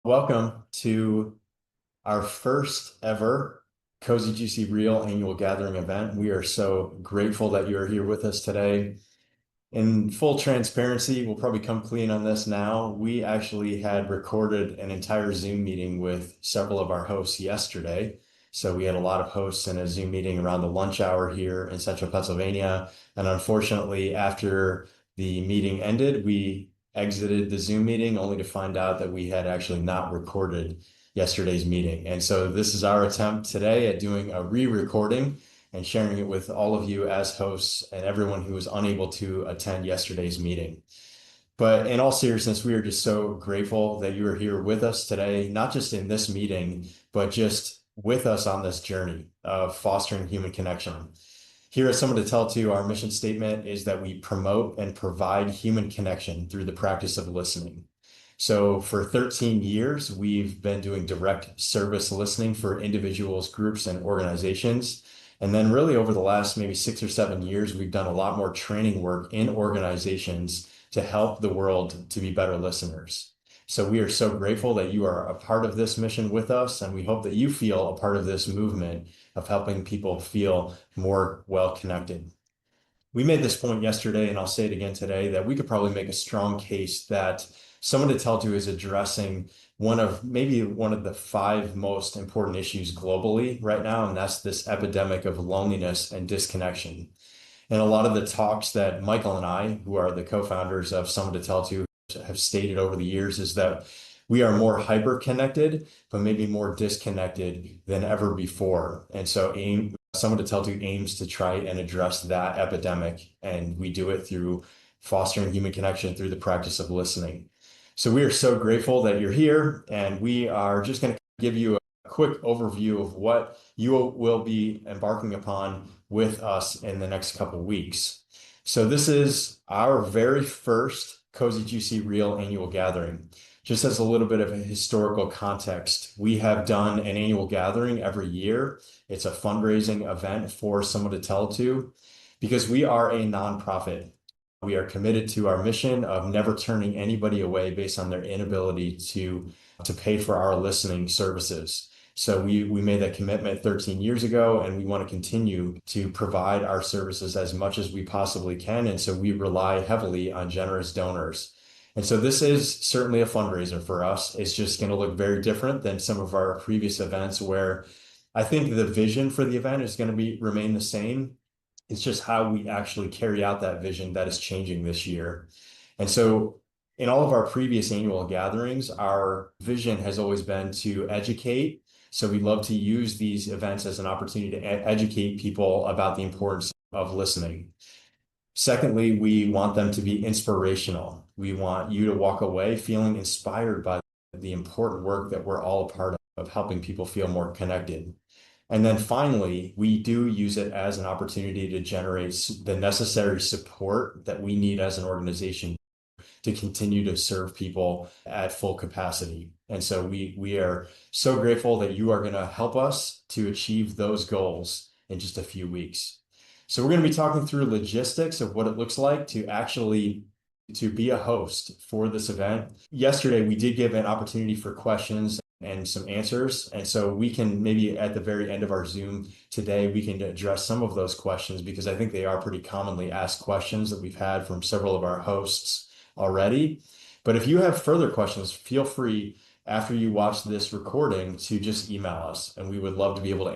Welcome to our first ever Cozy Juicy Real annual gathering event. We are so grateful that you're here with us today. In full transparency, we'll probably come clean on this now. We actually had recorded an entire Zoom meeting with several of our hosts yesterday. So we had a lot of hosts in a Zoom meeting around the lunch hour here in central Pennsylvania. And unfortunately, after the meeting ended, we exited the Zoom meeting only to find out that we had actually not recorded yesterday's meeting. And so this is our attempt today at doing a re-recording and sharing it with all of you as hosts and everyone who was unable to attend yesterday's meeting. But in all seriousness, we are just so grateful that you are here with us today, not just in this meeting, but just with us on this journey of fostering human connection. Here at Someone to Tell To, our mission statement is that we promote and provide human connection through the practice of listening. So for 13 years, we've been doing direct service listening for individuals, groups, and organizations. And then really over the last maybe 6 or 7 years, we've done a lot more training work in organizations to help the world to be better listeners. So we are so grateful that you are a part of this mission with us, and we hope that you feel a part of this movement of helping people feel more well connected. We made this point yesterday, and I'll say it again today, that we could probably make a strong case that Someone to Tell To is addressing one of the five most important issues globally right now, and that's this epidemic of loneliness and disconnection. And a lot of the talks that Michael and I, who are the co-founders of Someone to Tell To, have stated over the years is that we are more hyper connected, but maybe more disconnected than ever before. And so Someone to Tell To aims to try and address that epidemic. And we do it through fostering human connection through the practice of listening. So we are so grateful that you're here, and we are just going to give you a quick overview of what you will be embarking upon with us in the next couple of weeks. So this is our very first Cozy Juicy Real annual gathering. Just as a little bit of a historical context, we have done an annual gathering every year. It's a fundraising event for Someone to Tell To because we are a nonprofit. We are committed to our mission of never turning anybody away based on their inability to pay for our listening services. So we made that commitment 13 years ago, and we want to continue to provide our services as much as we possibly can. And so we rely heavily on generous donors. And so this is certainly a fundraiser for us. It's just going to look very different than some of our previous events where I think the vision for the event is going to remain the same. It's just how we actually carry out that vision that is changing this year. And so in all of our previous annual gatherings, our vision has always been to educate. So we love to use these events as an opportunity to educate people about the importance of listening. Secondly, we want them to be inspirational. We want you to walk away feeling inspired by the important work that we're all a part of helping people feel more connected. And then finally, we do use it as an opportunity to generate the necessary support that we need as an organization to continue to serve people at full capacity. And so we are so grateful that you are going to help us to achieve those goals in just a few weeks. So we're going to be talking through logistics of what it looks like to be a host for this event. Yesterday, we did give an opportunity for questions and some answers. And so we can maybe at the very end of our Zoom today, we can address some of those questions because I think they are pretty commonly asked questions that we've had from several of our hosts already. But if you have further questions, feel free after you watch this recording to just email us. And we would love to be able to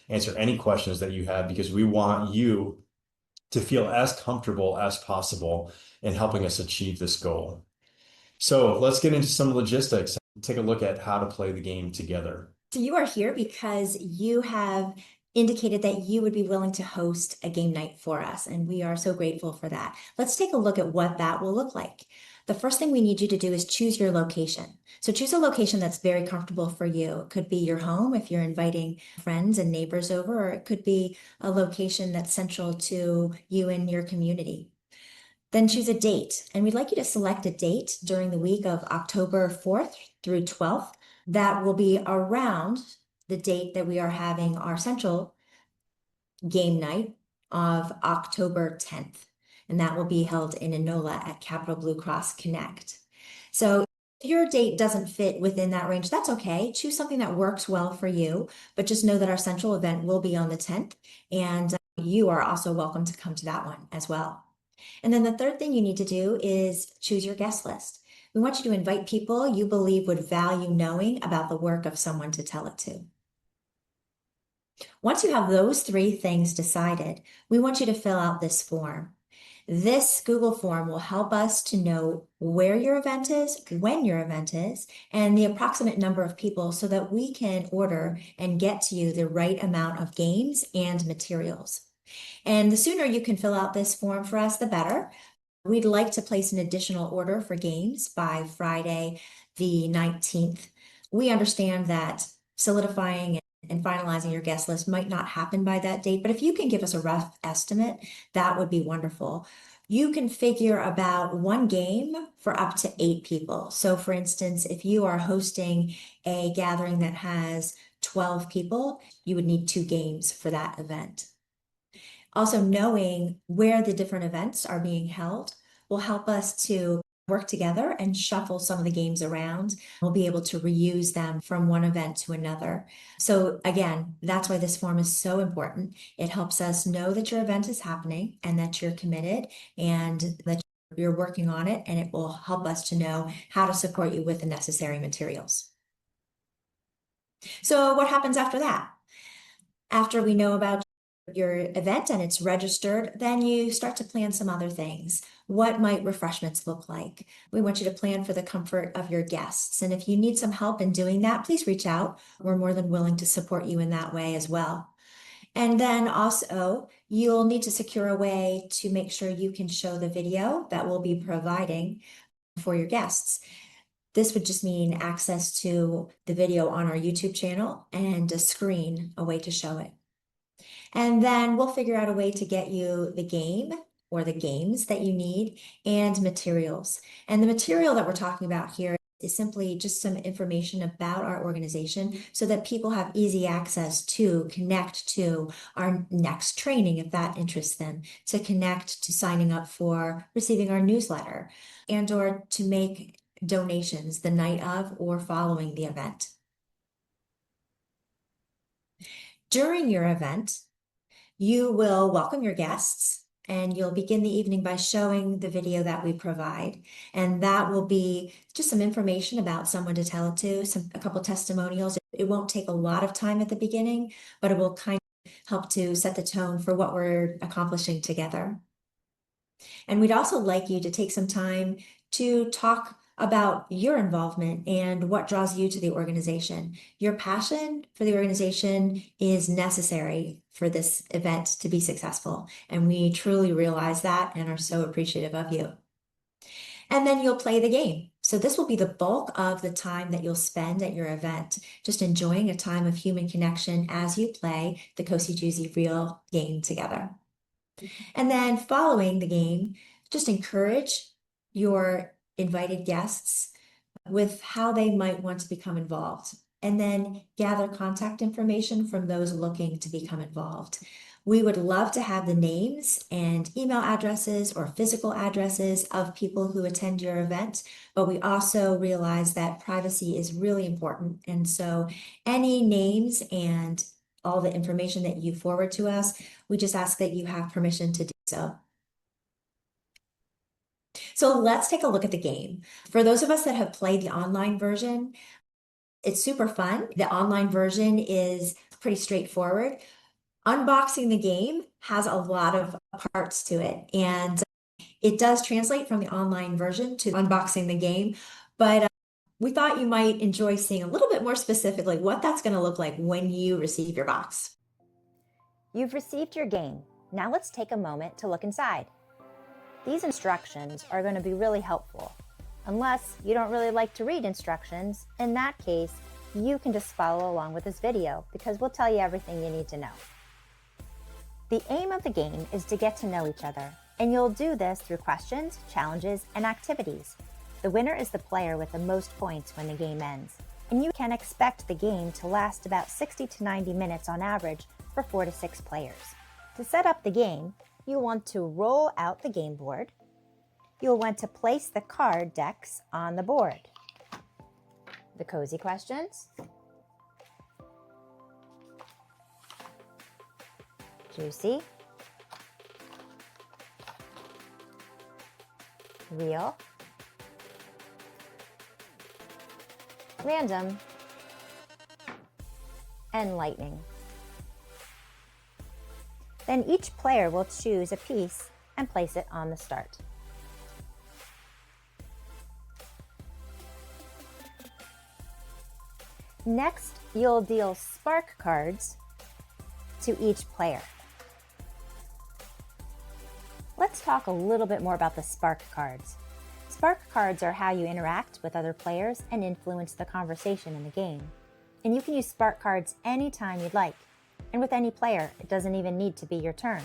answer any questions that you have because we want you to feel as comfortable as possible in helping us achieve this goal. So let's get into some logistics and take a look at how to play the game together. So you are here because you have indicated that you would be willing to host a game night for us, and we are so grateful for that. Let's take a look at what that will look like. The first thing we need you to do is choose your location. So choose a location that's very comfortable for you. It could be your home if you're inviting friends and neighbors over, or it could be a location that's central to you and your community. Then choose a date, and we'd like you to select a date during the week of October 4th through 12th. That will be around the date that we are having our central game night of October 10th. And that will be held in Enola at Capital Blue Cross Connect. So If your date doesn't fit within that range, that's okay. Choose something that works well for you, but just know that our central event will be on the 10th, and you are also welcome to come to that one as well. And then the third thing you need to do is choose your guest list. We want you to invite people you believe would value knowing about the work of someone to tell it to. Once you have those three things decided, we want you to fill out this form. This Google form will help us to know where your event is, when your event is, and the approximate number of people so that we can order and get to you the right amount of games and materials. And the sooner you can fill out this form for us, the better. We'd like to place an additional order for games by Friday, the 19th. We understand that solidifying and finalizing your guest list might not happen by that date, but if you can give us a rough estimate, that would be wonderful. You can figure about one game for up to 8 people. So for instance, if you are hosting a gathering that has 12 people, you would need 2 games for that event. Also, knowing where the different events are being held will help us to work together and shuffle some of the games around. We'll be able to reuse them from one event to another. So again, that's why this form is so important. It helps us know that your event is happening and that you're committed and that you're working on it, and it will help us to know how to support you with the necessary materials. So what happens after that? After we know about your event and it's registered, then you start to plan some other things. What might refreshments look like? We want you to plan for the comfort of your guests. And if you need some help in doing that, please reach out. We're more than willing to support you in that way as well. And then also, you'll need to secure a way to make sure you can show the video that we'll be providing for your guests. This would just mean access to the video on our YouTube channel and a screen, a way to show it. And then we'll figure out a way to get you the game or the games that you need and materials. And the material that we're talking about here is simply just some information about our organization so that people have easy access to connect to our next training if that interests them, to connect to signing up for receiving our newsletter, and or to make donations the night of or following the event. During your event, you will welcome your guests and you'll begin the evening by showing the video that we provide. And that will be just some information about someone to tell it to, a couple testimonials. It won't take a lot of time at the beginning, but it will kind of help to set the tone for what we're accomplishing together. And we'd also like you to take some time to talk about your involvement and what draws you to the organization. Your passion for the organization is necessary for this event to be successful, and we truly realize that and are so appreciative of you. And then you'll play the game. So this will be the bulk of the time that you'll spend at your event, just enjoying a time of human connection as you play the Cozy Juicy Reel game together. And then following the game, just encourage your invited guests with how they might want to become involved, and then gather contact information from those looking to become involved. We would love to have the names and email addresses or physical addresses of people who attend your event, but we also realize that privacy is really important. And so any names and all the information that you forward to us, we just ask that you have permission to do so. So let's take a look at the game. For those of us that have played the online version, it's super fun. The online version is pretty straightforward. Unboxing the game has a lot of parts to it, and it does translate from the online version to unboxing the game, but we thought you might enjoy seeing a little bit more specifically what that's going to look like when you receive your box. You've received your game. Now let's take a moment to look inside. These instructions are going to be really helpful. Unless you don't really like to read instructions, in that case, you can just follow along with this video because we'll tell you everything you need to know. The aim of the game is to get to know each other, and you'll do this through questions, challenges, and activities. The winner is the player with the most points when the game ends, and you can expect the game to last about 60 to 90 minutes on average for 4 to 6 players. To set up the game, you'll want to roll out the game board. You'll want to place the card decks on the board. the cozy questions, juicy, real, random, and lightning. Then each player will choose a piece and place it on the start. Next, you'll deal spark cards to each player. Let's talk a little bit more about the spark cards. Spark cards are how you interact with other players and influence the conversation in the game. And you can use spark cards anytime you'd like. And with any player, it doesn't even need to be your turn.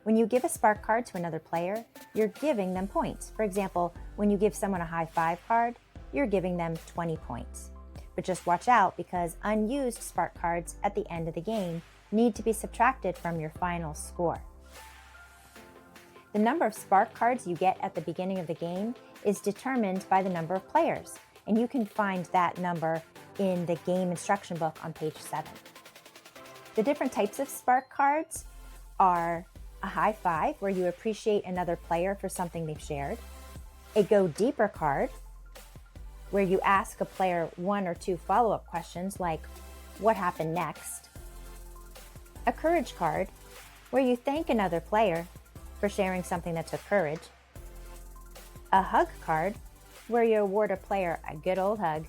When you give a spark card to another player, you're giving them points. For example, when you give someone a high five card, you're giving them 20 points. But just watch out because unused spark cards at the end of the game need to be subtracted from your final score. The number of spark cards you get at the beginning of the game is determined by the number of players, and you can find that number in the game instruction book on page 7. The different types of spark cards are a high five, where you appreciate another player for something they've shared, a go deeper card, where you ask a player 1 or 2 follow-up questions like, what happened next? A courage card, where you thank another player for sharing something that took courage. A hug card, where you award a player a good old hug.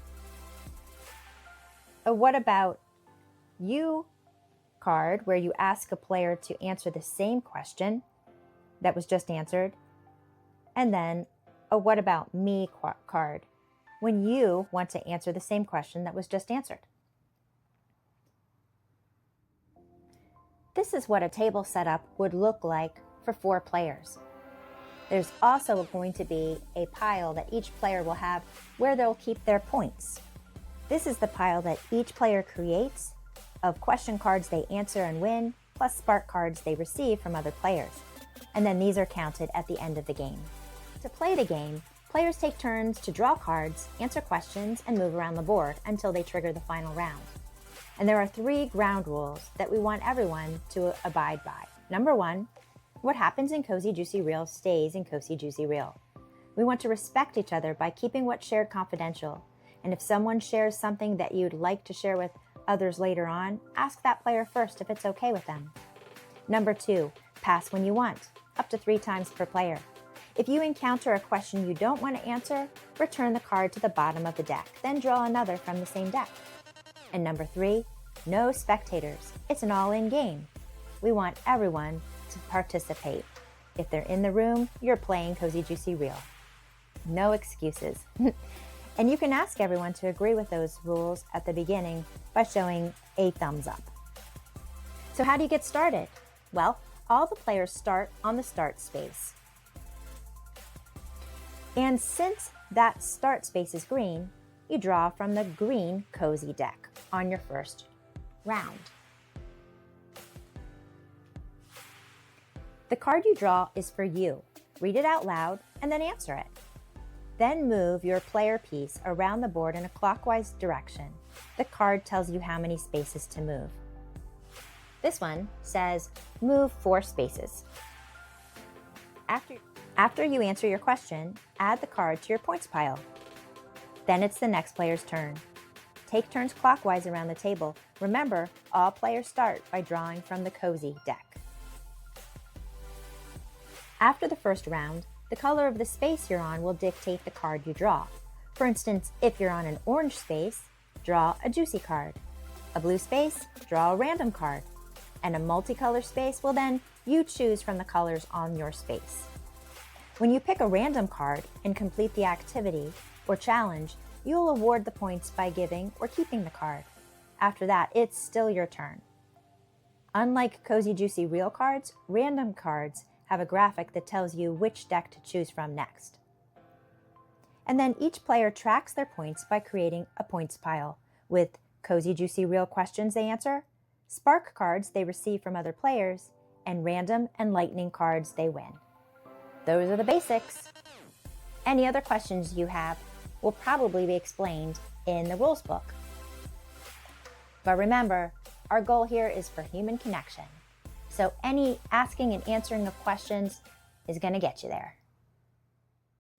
A what about you card, where you ask a player to answer the same question that was just answered. And then a what about me card, when you want to answer the same question that was just answered. This is what a table setup would look like for 4 players. There's also going to be a pile that each player will have where they'll keep their points. This is the pile that each player creates of question cards they answer and win, plus spark cards they receive from other players. And then these are counted at the end of the game. To play the game, players take turns to draw cards, answer questions, and move around the board until they trigger the final round. And there are 3 ground rules that we want everyone to abide by. Number 1, what happens in Cozy Juicy Real stays in Cozy Juicy Real. We want to respect each other by keeping what's shared confidential. And if someone shares something that you'd like to share with others later on, ask that player first if it's okay with them. Number 2, pass when you want, up to 3 times per player. If you encounter a question you don't want to answer, return the card to the bottom of the deck, then draw another from the same deck. And number 3, no spectators. It's an all-in game. We want everyone to participate. If they're in the room, you're playing Cozy Juicy Real. No excuses. And you can ask everyone to agree with those rules at the beginning by showing a thumbs up. So how do you get started? Well, all the players start on the start space. And since that start space is green, you draw from the green cozy deck on your first round. The card you draw is for you. Read it out loud and then answer it. Then move your player piece around the board in a clockwise direction. The card tells you how many spaces to move. This one says, move 4 spaces. After you answer your question, add the card to your points pile. Then it's the next player's turn. Take turns clockwise around the table. Remember, all players start by drawing from the cozy deck. After the first round, the color of the space you're on will dictate the card you draw. For instance, if you're on an orange space, draw a juicy card. A blue space, draw a random card. And a multicolor space, well then, you choose from the colors on your space. When you pick a random card and complete the activity or challenge, you'll award the points by giving or keeping the card. After that, it's still your turn. Unlike Cozy Juicy Real cards, random cards have a graphic that tells you which deck to choose from next. And then each player tracks their points by creating a points pile with Cozy Juicy Real questions they answer, spark cards they receive from other players, and random and lightning cards they win. Those are the basics. Any other questions you have will probably be explained in the rules book. But remember, our goal here is for human connection. So any asking and answering of questions is going to get you there.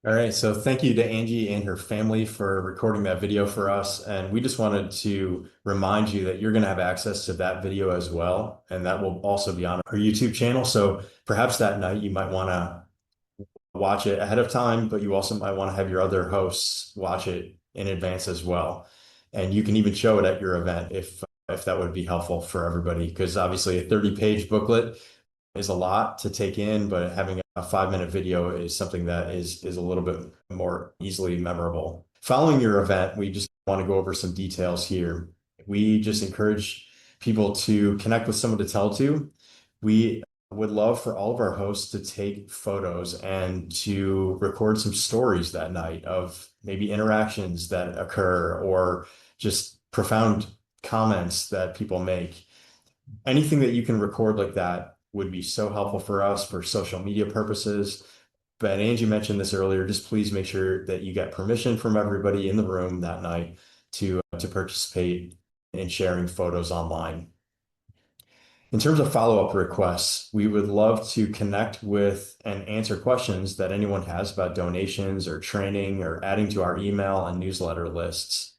All right, so thank you to Angie and her family for recording that video for us. And we just wanted to remind you that you're going to have access to that video as well. And that will also be on our YouTube channel. So perhaps that night you might want to watch it ahead of time, but you also might want to have your other hosts watch it in advance as well. And you can even show it at your event if that would be helpful for everybody, because obviously a 30-page booklet is a lot to take in, but having a 5-minute video is something that is a little bit more easily memorable. Following your event, we just want to go over some details here. We just encourage people to connect with someone to tell to. We would love for all of our hosts to take photos and to record some stories that night of maybe interactions that occur or just profound comments that people make. Anything that you can record like that would be so helpful for us for social media purposes. But Angie mentioned this earlier, just please make sure that you get permission from everybody in the room that night to participate in sharing photos online. In terms of follow-up requests, we would love to connect with and answer questions that anyone has about donations or training or adding to our email and newsletter lists.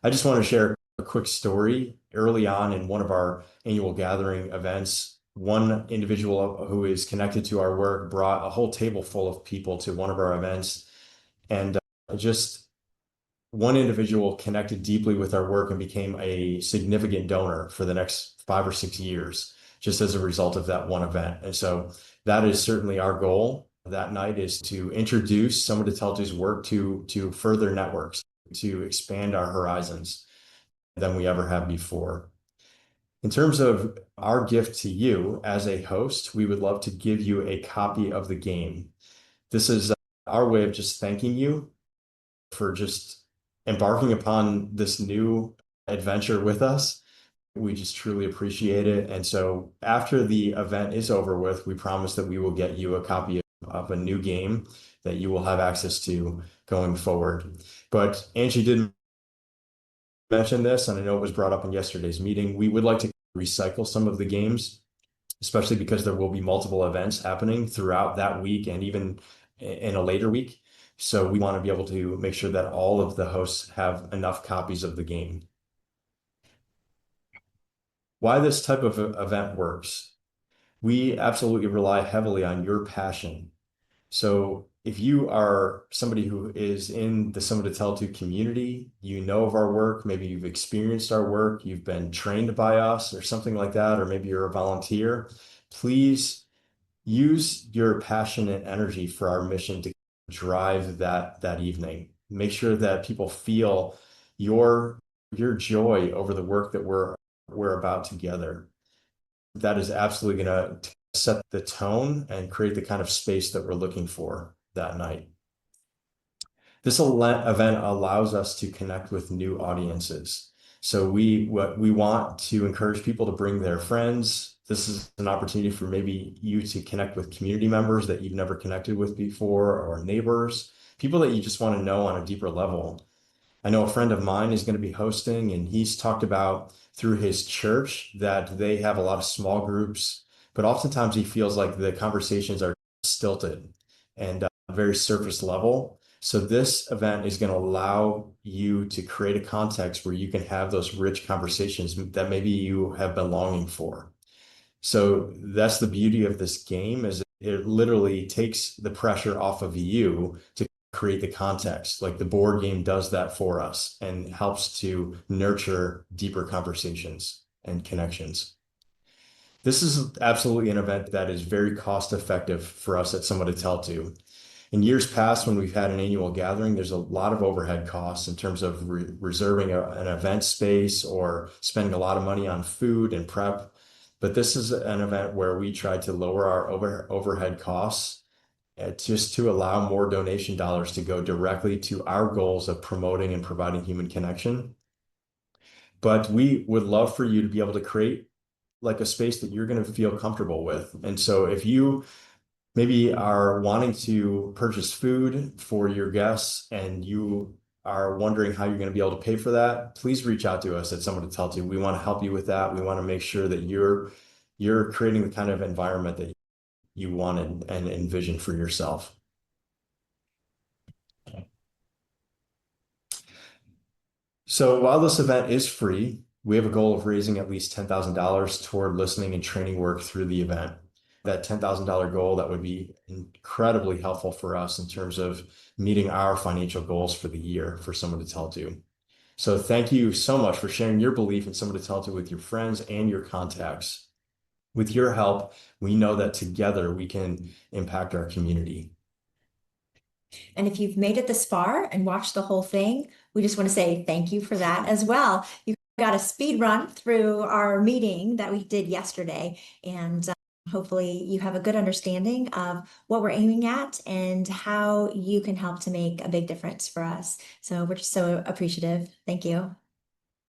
I just want to share a quick story. Early on in one of our annual gathering events, one individual who is connected to our work brought a whole table full of people to one of our events. And just one individual connected deeply with our work and became a significant donor for the next 5 or 6 years, just as a result of that one event. And so that is certainly our goal that night, is to introduce someone to tell to's work to further networks, to expand our horizons than we ever have before. In terms of our gift to you as a host, we would love to give you a copy of the game. This is our way of just thanking you for just embarking upon this new adventure with us. We just truly appreciate it. And so after the event is over with, we promise that we will get you a copy of a new game that you will have access to going forward. But Angie did mention this, and I know it was brought up in yesterday's meeting. We would like to recycle some of the games, especially because there will be multiple events happening throughout that week and even in a later week. So we want to be able to make sure that all of the hosts have enough copies of the game. Why this type of event works. We absolutely rely heavily on your passion. So if you are somebody who is in the Someone to Tell To community, you know of our work, maybe you've experienced our work, you've been trained by us or something like that, or maybe you're a volunteer, please use your passion and energy for our mission to drive that evening. Make sure that people feel your joy over the work that we're about together. That is absolutely going to set the tone and create the kind of space that we're looking for that night. This event allows us to connect with new audiences. So we want to encourage people to bring their friends. This is an opportunity for maybe you to connect with community members that you've never connected with before, or neighbors, people that you just want to know on a deeper level. I know a friend of mine is going to be hosting, and he's talked about through his church that they have a lot of small groups, but oftentimes he feels like the conversations are stilted and very surface level. So this event is going to allow you to create a context where you can have those rich conversations that maybe you have been longing for. So that's the beauty of this game, is it literally takes the pressure off of you to create the context. Like the board game does that for us and helps to nurture deeper conversations and connections. This is absolutely an event that is very cost effective for us at Someone to Tell To. In years past, when we've had an annual gathering, there's a lot of overhead costs in terms of reserving an event space or spending a lot of money on food and prep. But this is an event where we try to lower our overhead costs just to allow more donation dollars to go directly to our goals of promoting and providing human connection. But we would love for you to be able to create like a space that you're going to feel comfortable with. And so if you maybe are wanting to purchase food for your guests and you are wondering how you're going to be able to pay for that, please reach out to us at Someone to Tell To. We want to help you with that. We want to make sure that you're creating the kind of environment that you want and envision for yourself. So while this event is free, we have a goal of raising at least $10,000 toward listening and training work through the event. That $10,000 goal, that would be incredibly helpful for us in terms of meeting our financial goals for the year for Someone to Tell To. So thank you so much for sharing your belief in Someone to Tell To with your friends and your contacts. With your help, we know that together we can impact our community. And if you've made it this far and watched the whole thing, we just want to say thank you for that as well. You got a speed run through our meeting that we did yesterday, and hopefully you have a good understanding of what we're aiming at and how you can help to make a big difference for us. So we're just so appreciative. Thank you.